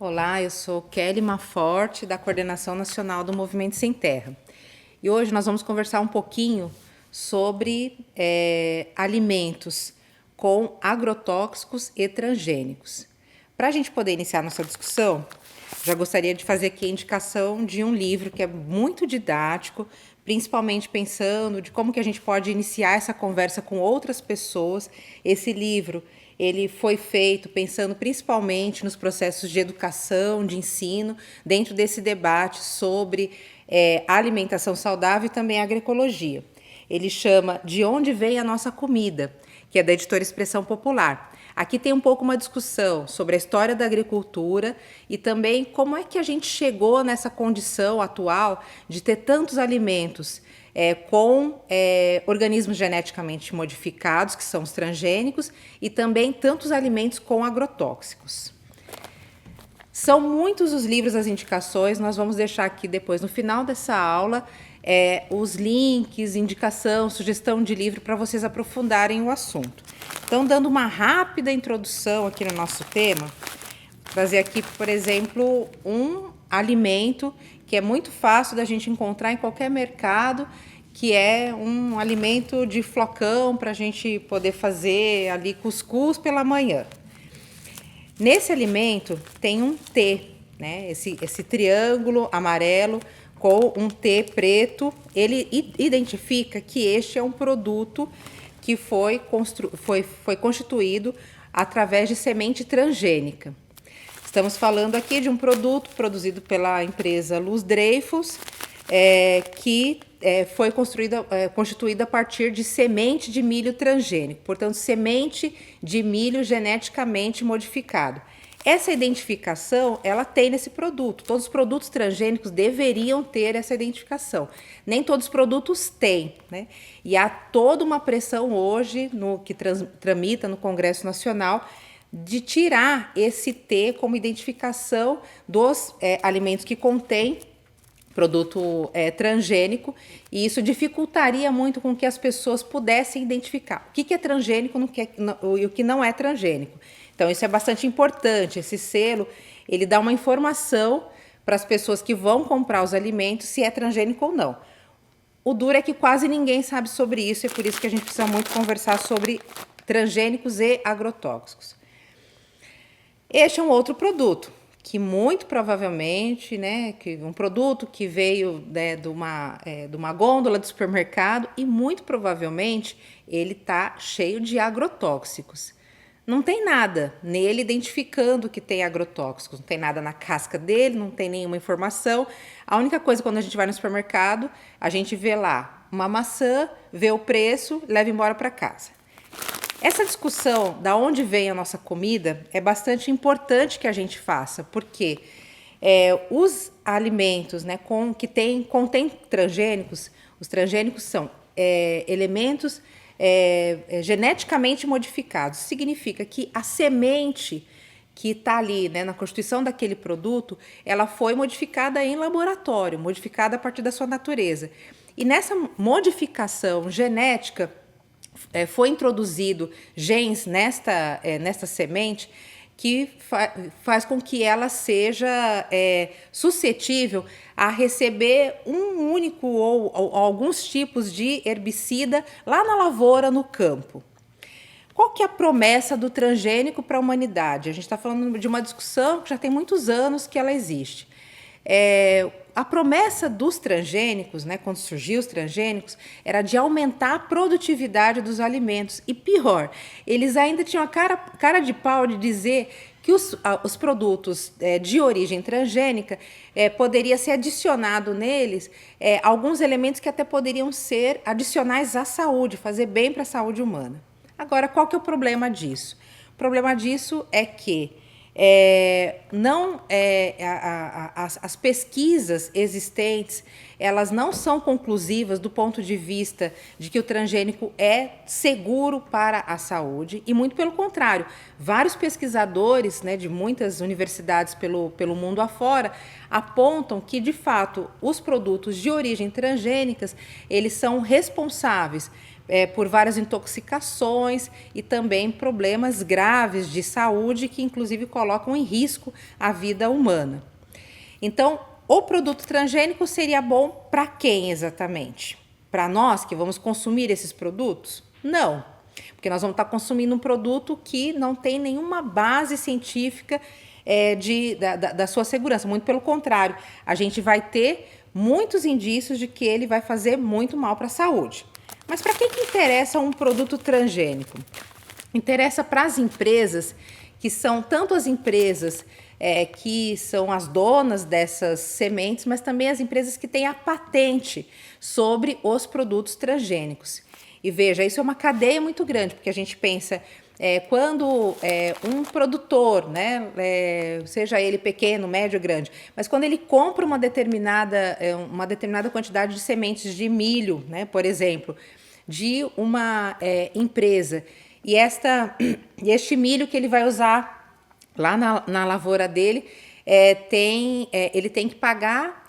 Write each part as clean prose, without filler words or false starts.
Olá, eu sou Kelly Maforte, da Coordenação Nacional do Movimento Sem Terra. E hoje nós vamos conversar um pouquinho sobre alimentos com agrotóxicos e transgênicos. Para a gente poder iniciar nossa discussão, já gostaria de fazer aqui a indicação de um livro que é muito didático, principalmente pensando de como que a gente pode iniciar essa conversa com outras pessoas. Esse livro ele foi feito pensando principalmente nos processos de educação, de ensino, dentro desse debate sobre alimentação saudável e também agroecologia. Ele chama De Onde Vem a Nossa Comida, que é da editora Expressão Popular. Aqui tem um pouco uma discussão sobre a história da agricultura e também como é que a gente chegou nessa condição atual de ter tantos alimentos com organismos geneticamente modificados, que são os transgênicos, e também tantos alimentos com agrotóxicos. São muitos os livros, as indicações, nós vamos deixar aqui depois, no final dessa aula, os links, indicação, sugestão de livro para vocês aprofundarem o assunto. Então, dando uma rápida introdução aqui no nosso tema, trazer aqui, por exemplo, um alimento que é muito fácil da gente encontrar em qualquer mercado, que é um alimento de flocão para a gente poder fazer ali cuscuz pela manhã. Nesse alimento tem um T, né? Esse triângulo amarelo com um T preto, ele identifica que este é um produto que foi constituído através de semente transgênica. Estamos falando aqui de um produto produzido pela empresa Luz Dreyfus, que foi constituída a partir de semente de milho transgênico, portanto, semente de milho geneticamente modificado. Essa identificação, ela tem nesse produto. Todos os produtos transgênicos deveriam ter essa identificação. Nem todos os produtos têm, né? E há toda uma pressão hoje que tramita no Congresso Nacional de tirar esse T como identificação dos alimentos que contêm produto transgênico, e isso dificultaria muito com que as pessoas pudessem identificar o que é transgênico e o que não é transgênico. Então, isso é bastante importante. Esse selo, ele dá uma informação para as pessoas que vão comprar os alimentos se é transgênico ou não. O duro é que quase ninguém sabe sobre isso, e é por isso que a gente precisa muito conversar sobre transgênicos e agrotóxicos. Este é um outro produto, que muito provavelmente, né, que um produto que veio de uma gôndola do supermercado, e muito provavelmente ele está cheio de agrotóxicos. Não tem nada nele identificando que tem agrotóxicos, não tem nada na casca dele, não tem nenhuma informação. A única coisa, quando a gente vai no supermercado, a gente vê lá uma maçã, vê o preço, leva embora para casa. Essa discussão da onde vem a nossa comida é bastante importante que a gente faça, porque os alimentos, né, que contêm transgênicos, os transgênicos são elementos geneticamente modificados. Significa que a semente que está ali, né, na constituição daquele produto, ela foi modificada em laboratório, modificada a partir da sua natureza. E nessa modificação genética, foi introduzido genes nesta semente que faz com que ela seja suscetível a receber um único ou alguns tipos de herbicida lá na lavoura, no campo. Qual que é a promessa do transgênico para a humanidade? A gente está falando de uma discussão que já tem muitos anos que ela existe. A promessa dos transgênicos, né, quando surgiu os transgênicos, era de aumentar a produtividade dos alimentos. E pior, eles ainda tinham a cara de pau de dizer que os produtos de origem transgênica poderia ser adicionado neles alguns elementos que até poderiam ser adicionais à saúde, fazer bem para a saúde humana. Agora, qual que é o problema disso? O problema disso é que as pesquisas existentes, elas não são conclusivas do ponto de vista de que o transgênico é seguro para a saúde, e muito pelo contrário, vários pesquisadores, né, de muitas universidades pelo mundo afora apontam que, de fato, os produtos de origem transgênicas, eles são responsáveis por várias intoxicações e também problemas graves de saúde que inclusive colocam em risco a vida humana. Então, o produto transgênico seria bom para quem exatamente? Para nós que vamos consumir esses produtos? Não, porque nós vamos estar consumindo um produto que não tem nenhuma base científica da sua segurança. Muito pelo contrário, a gente vai ter muitos indícios de que ele vai fazer muito mal para a saúde. Mas para que interessa um produto transgênico? Interessa para as empresas que são tanto as empresas que são as donas dessas sementes, mas também as empresas que têm a patente sobre os produtos transgênicos. E veja, isso é uma cadeia muito grande, porque a gente pensa quando um produtor, né, seja ele pequeno, médio ou grande, mas quando ele compra uma determinada quantidade de sementes de milho, né, por exemplo, de uma empresa, e este milho que ele vai usar lá na lavoura dele, ele tem que pagar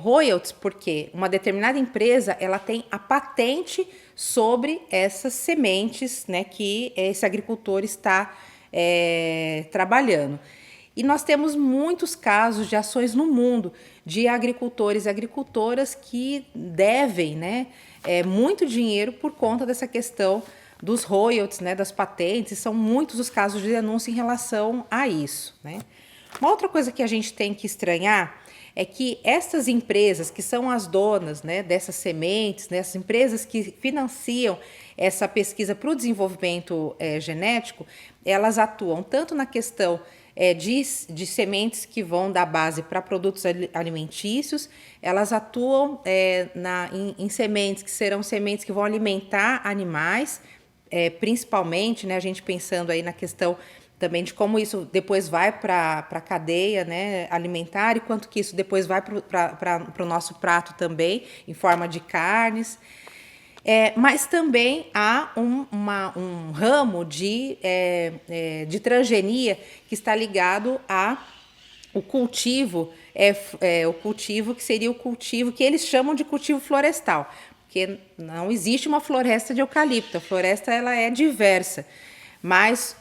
royalties, porque uma determinada empresa ela tem a patente sobre essas sementes, né, que esse agricultor está trabalhando. E nós temos muitos casos de ações no mundo de agricultores e agricultoras que devem, né, muito dinheiro por conta dessa questão dos royalties, né, das patentes. São muitos os casos de denúncia em relação a isso, né? Uma outra coisa que a gente tem que estranhar é que essas empresas que são as donas, né, dessas sementes, né, essas empresas que financiam essa pesquisa para o desenvolvimento genético, elas atuam tanto na questão de sementes que vão dar base para produtos alimentícios, elas atuam em sementes que serão sementes que vão alimentar animais, principalmente, né, a gente pensando aí na questão também de como isso depois vai para a cadeia, né, alimentar e quanto que isso depois vai para o nosso prato também, em forma de carnes. Mas também há um ramo de transgenia que está ligado o cultivo que seria o cultivo que eles chamam de cultivo florestal, porque não existe uma floresta de eucalipto, a floresta ela é diversa, mas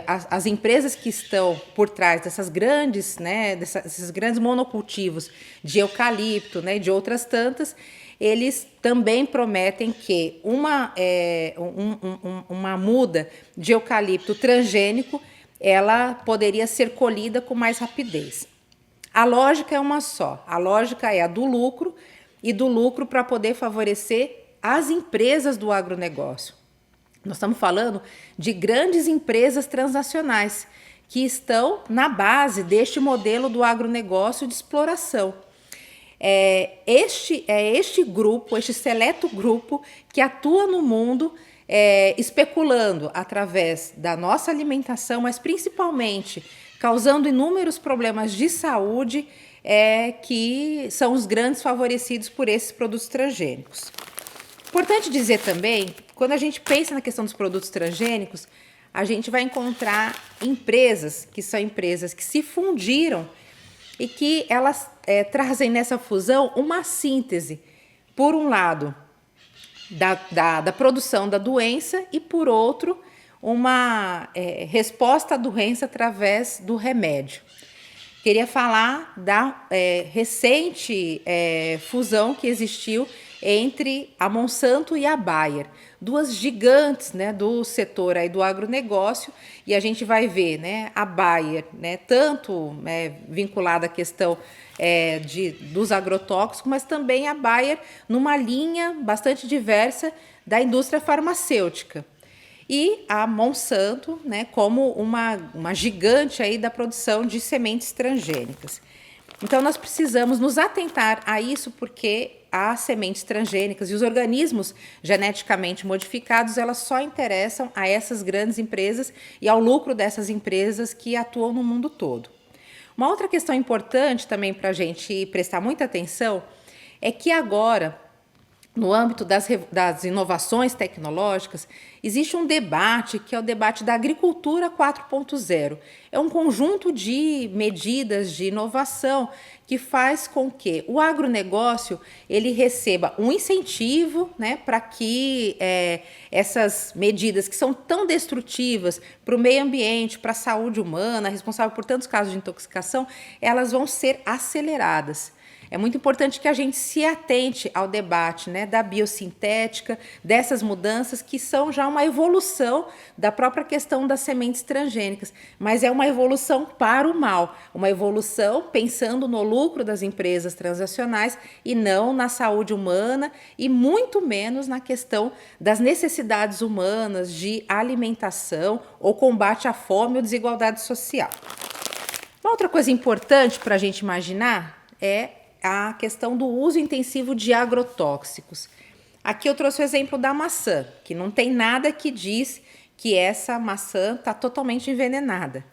as empresas que estão por trás dessas grandes, né, desses grandes monocultivos de eucalipto, né, de outras tantas, eles também prometem que uma muda de eucalipto transgênico ela poderia ser colhida com mais rapidez. A lógica é uma só, a lógica é a do lucro, e do lucro para poder favorecer as empresas do agronegócio. Nós estamos falando de grandes empresas transnacionais que estão na base deste modelo do agronegócio de exploração. Este grupo, este seleto grupo que atua no mundo especulando através da nossa alimentação, mas principalmente causando inúmeros problemas de saúde, que são os grandes favorecidos por esses produtos transgênicos. Importante dizer também, quando a gente pensa na questão dos produtos transgênicos, a gente vai encontrar empresas que são empresas que se fundiram e que elas trazem nessa fusão uma síntese, por um lado, da produção da doença e, por outro, uma resposta à doença através do remédio. Queria falar da recente fusão que existiu entre a Monsanto e a Bayer, duas gigantes, né, do setor aí do agronegócio, e a gente vai ver, né, a Bayer, né, tanto vinculada à questão dos agrotóxicos, mas também a Bayer numa linha bastante diversa da indústria farmacêutica. E a Monsanto, né, como uma gigante aí da produção de sementes transgênicas. Então, nós precisamos nos atentar a isso, porque as sementes transgênicas e os organismos geneticamente modificados, elas só interessam a essas grandes empresas e ao lucro dessas empresas que atuam no mundo todo. Uma outra questão importante também para a gente prestar muita atenção é que agora no âmbito das inovações tecnológicas, existe um debate que é o debate da agricultura 4.0. É um conjunto de medidas de inovação que faz com que o agronegócio ele receba um incentivo, né, para que essas medidas que são tão destrutivas para o meio ambiente, para a saúde humana, responsável por tantos casos de intoxicação, elas vão ser aceleradas. É muito importante que a gente se atente ao debate, né, da biosintética, dessas mudanças que são já uma evolução da própria questão das sementes transgênicas, mas é uma evolução para o mal, uma evolução pensando no lucro das empresas transacionais e não na saúde humana e muito menos na questão das necessidades humanas de alimentação ou combate à fome ou desigualdade social. Uma outra coisa importante para a gente imaginar é a questão do uso intensivo de agrotóxicos. Aqui eu trouxe o exemplo da maçã, que não tem nada que diz que essa maçã está totalmente envenenada.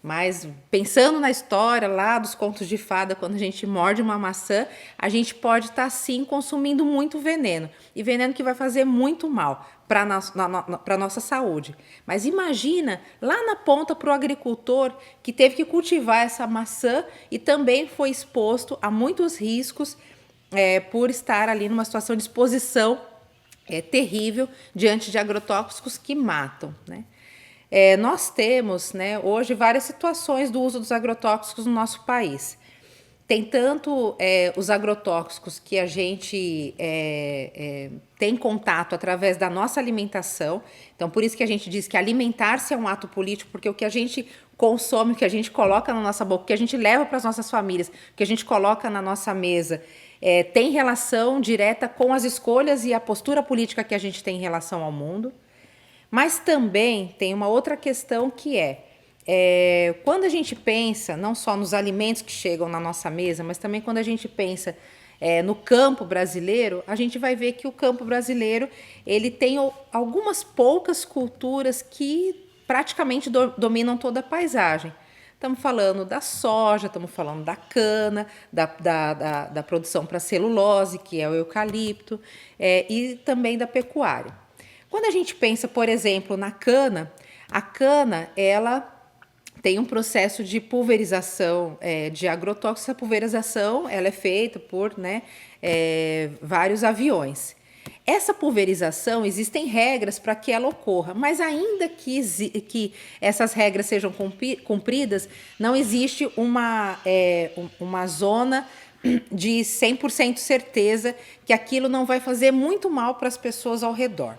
Mas pensando na história lá dos contos de fada, quando a gente morde uma maçã, a gente pode estar sim consumindo muito veneno. E veneno que vai fazer muito mal para a nossa saúde. Mas imagina lá na ponta para o agricultor que teve que cultivar essa maçã e também foi exposto a muitos riscos por estar ali numa situação de exposição terrível diante de agrotóxicos que matam, né? Nós temos, né, hoje várias situações do uso dos agrotóxicos no nosso país. Tem tanto os agrotóxicos que a gente tem contato através da nossa alimentação. Então, por isso que a gente diz que alimentar-se é um ato político, porque o que a gente consome, o que a gente coloca na nossa boca, o que a gente leva para as nossas famílias, o que a gente coloca na nossa mesa, tem relação direta com as escolhas e a postura política que a gente tem em relação ao mundo. Mas também tem uma outra questão que quando a gente pensa não só nos alimentos que chegam na nossa mesa, mas também quando a gente pensa no campo brasileiro, a gente vai ver que o campo brasileiro ele tem algumas poucas culturas que praticamente dominam toda a paisagem. Estamos falando da soja, estamos falando da cana, da produção para celulose, que é o eucalipto, e também da pecuária. Quando a gente pensa, por exemplo, na cana, a cana ela tem um processo de pulverização de agrotóxicos. Essa pulverização ela é feita por vários aviões. Essa pulverização, existem regras para que ela ocorra, mas ainda que essas regras sejam cumpridas, não existe uma zona de 100% certeza que aquilo não vai fazer muito mal para as pessoas ao redor.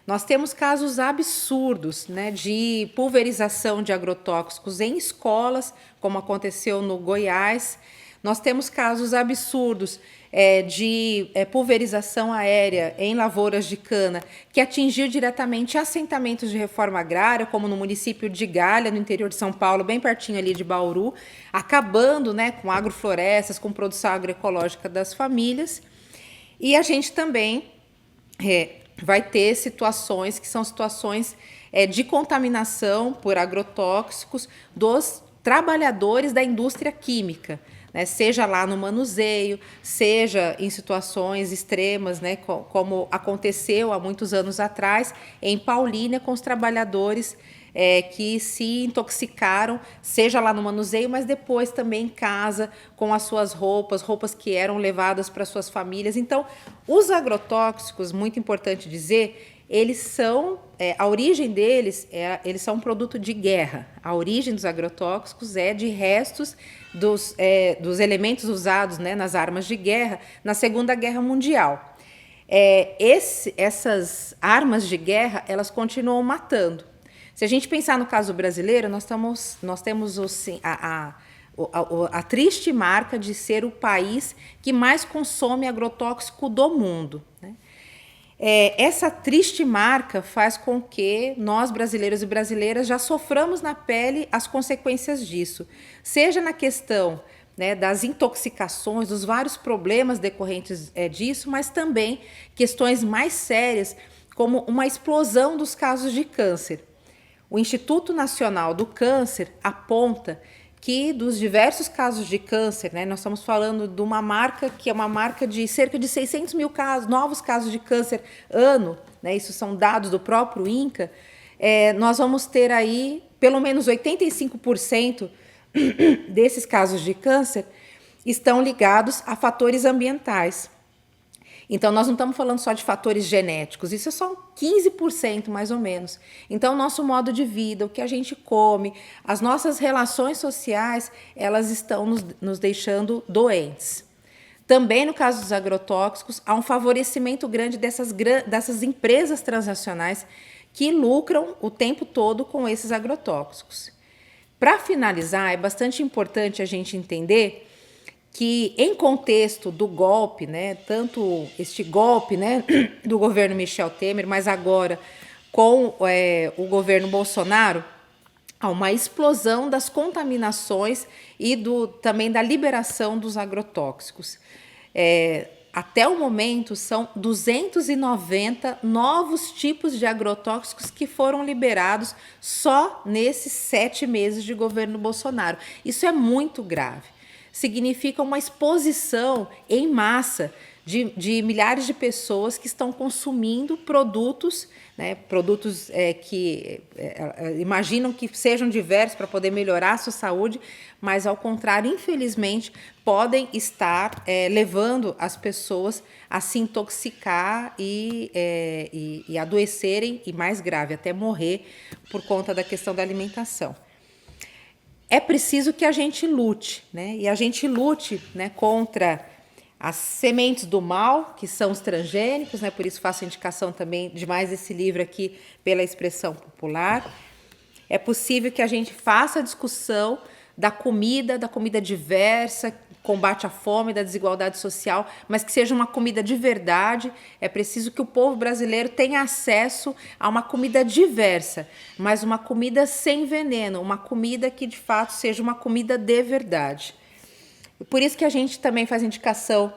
Nós temos casos absurdos, né, de pulverização de agrotóxicos em escolas, como aconteceu no Goiás. Nós temos casos absurdos de pulverização aérea em lavouras de cana, que atingiu diretamente assentamentos de reforma agrária, como no município de Galha, no interior de São Paulo, bem pertinho ali de Bauru, acabando, né, com agroflorestas, com produção agroecológica das famílias. E a gente também vai ter situações que são situações de contaminação por agrotóxicos dos trabalhadores da indústria química, né? Seja lá no manuseio, seja em situações extremas, né? Como aconteceu há muitos anos atrás em Paulínia com os trabalhadores que se intoxicaram, seja lá no manuseio, mas depois também em casa, com as suas roupas que eram levadas para suas famílias. Então, os agrotóxicos, muito importante dizer, eles são, a origem deles, eles são um produto de guerra. A origem dos agrotóxicos é de restos dos elementos usados, né, nas armas de guerra na Segunda Guerra Mundial. Essas armas de guerra, elas continuam matando. Se a gente pensar no caso brasileiro, nós temos a triste marca de ser o país que mais consome agrotóxico do mundo, né? Essa triste marca faz com que nós, brasileiros e brasileiras, já soframos na pele as consequências disso, seja na questão, né, das intoxicações, dos vários problemas decorrentes disso, mas também questões mais sérias, como uma explosão dos casos de câncer. O Instituto Nacional do Câncer aponta que dos diversos casos de câncer, né, nós estamos falando de uma marca que é uma marca de cerca de 600 mil casos, novos casos de câncer ano, né, isso são dados do próprio INCA, nós vamos ter aí pelo menos 85% desses casos de câncer estão ligados a fatores ambientais. Então, nós não estamos falando só de fatores genéticos, isso é só 15% mais ou menos. Então, nosso modo de vida, o que a gente come, as nossas relações sociais, elas estão nos deixando doentes. Também, no caso dos agrotóxicos, há um favorecimento grande dessas empresas transnacionais que lucram o tempo todo com esses agrotóxicos. Para finalizar, é bastante importante a gente entender que, em contexto do golpe, né, tanto este golpe, né, do governo Michel Temer, mas agora com o governo Bolsonaro, há uma explosão das contaminações e também da liberação dos agrotóxicos. Até o momento, são 290 novos tipos de agrotóxicos que foram liberados só nesses 7 meses de governo Bolsonaro. Isso é muito grave. Significa uma exposição em massa de milhares de pessoas que estão consumindo produtos, né, produtos que imaginam que sejam diversos para poder melhorar a sua saúde, mas, ao contrário, infelizmente, podem estar levando as pessoas a se intoxicar e adoecerem, e mais grave, até morrer por conta da questão da alimentação. É preciso que a gente lute, né? E a gente lute, né, contra as sementes do mal, que são os transgênicos, né? Por isso faço indicação também de mais esse livro aqui pela expressão popular. É possível que a gente faça a discussão da comida diversa, combate à fome, da desigualdade social, mas que seja uma comida de verdade. É preciso que o povo brasileiro tenha acesso a uma comida diversa, mas uma comida sem veneno, uma comida que de fato seja uma comida de verdade. Por isso que a gente também faz indicação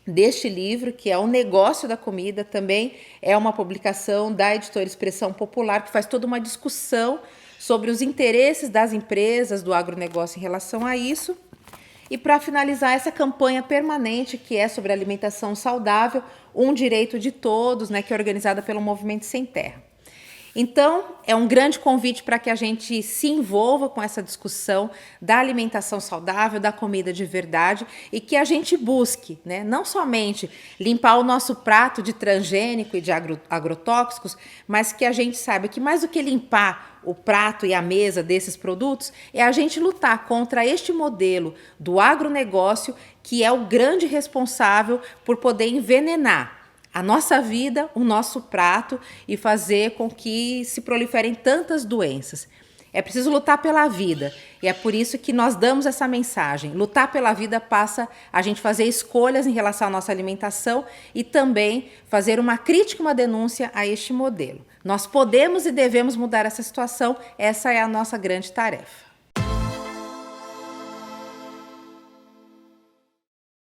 deste livro, que é O Negócio da Comida, também é uma publicação da editora Expressão Popular, que faz toda uma discussão sobre os interesses das empresas do agronegócio em relação a isso. E, para finalizar, essa campanha permanente que é sobre alimentação saudável, um direito de todos, né, que é organizada pelo Movimento Sem Terra. Então, é um grande convite para que a gente se envolva com essa discussão da alimentação saudável, da comida de verdade, e que a gente busque, né, não somente limpar o nosso prato de transgênico e de agrotóxicos, mas que a gente saiba que, mais do que limpar o prato e a mesa desses produtos, é a gente lutar contra este modelo do agronegócio, que é o grande responsável por poder envenenar a nossa vida, o nosso prato, e fazer com que se proliferem tantas doenças. É preciso lutar pela vida, e é por isso que nós damos essa mensagem. Lutar pela vida passa a gente fazer escolhas em relação à nossa alimentação e também fazer uma crítica, uma denúncia a este modelo. Nós podemos e devemos mudar essa situação, essa é a nossa grande tarefa.